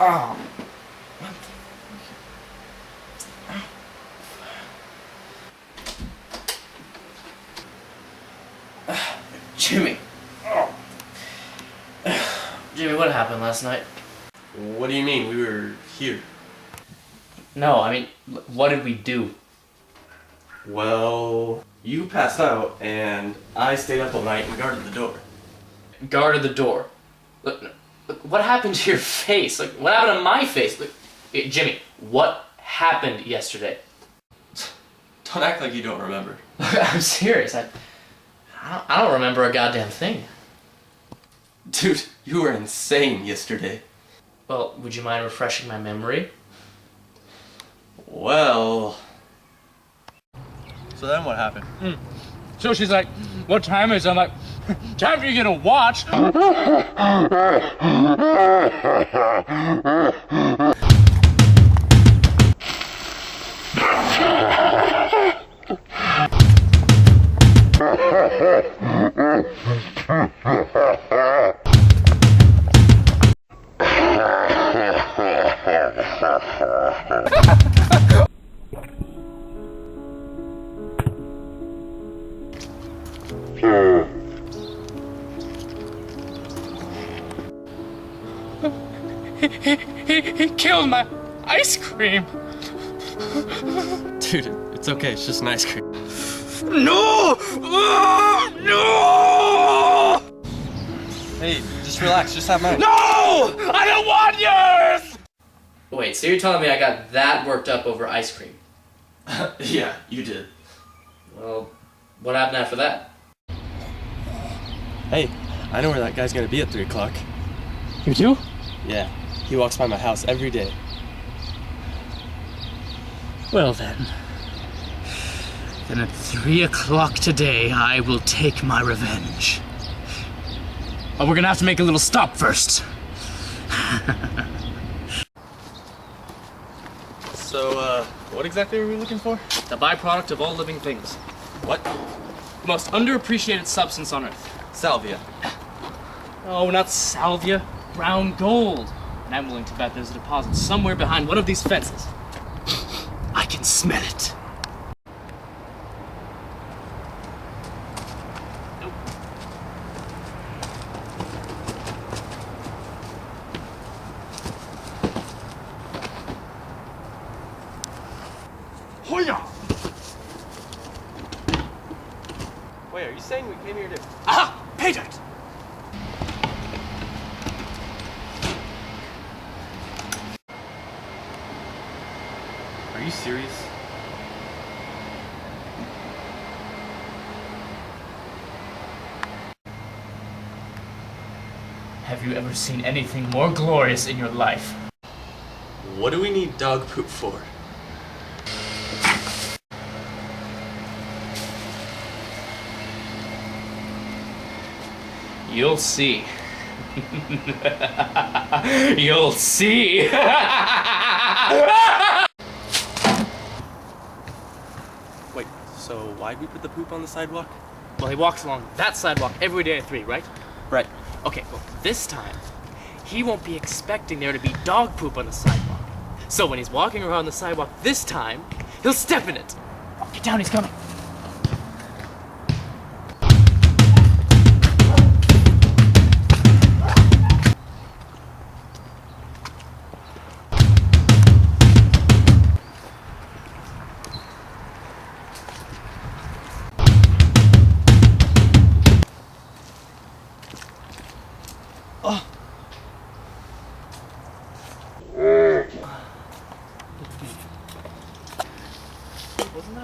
Oh. Jimmy. Oh. Jimmy, what happened last night? What do you mean? We were here. No, I mean, what did we do? Well, you passed out and I stayed up all night and guarded the door. Guarded the door. Look, what happened to your face? Like, what happened to my face? Look, Jimmy, what happened yesterday? Don't act like you don't remember. I'm serious. I don't remember a goddamn thing. Dude, you were insane yesterday. Well, would you mind refreshing my memory? Well... So then what happened? So she's like, what time is it? I'm like, time for you to watch. He killed my ice cream. Dude, it's okay. It's just an ice cream. No! No! Hey, just relax. Just have mine. No! I don't want yours! Wait, so you're telling me I got that worked up over ice cream? Yeah, you did. Well, what happened after that? Hey, I know where that guy's gonna be at 3 o'clock. You do? Yeah, he walks by my house every day. Well then at 3 o'clock today, I will take my revenge. But we're gonna have to make a little stop first. So, what exactly were we looking for? The byproduct of all living things. What? The most underappreciated substance on Earth. Salvia. Oh, not salvia. Brown gold. And I'm willing to bet there's a deposit somewhere behind one of these fences. I can smell it. Nope. Hoya! Wait, are you saying we came here to... Aha! Pay dirt! Are you serious? Have you ever seen anything more glorious in your life? What do we need dog poop for? You'll see. You'll see. Wait, so why'd we put the poop on the sidewalk? Well, he walks along that sidewalk every day at 3, right? Right. Okay, well, this time, he won't be expecting there to be dog poop on the sidewalk. So when he's walking around the sidewalk this time, he'll step in it. Oh, get down, he's coming. Oh!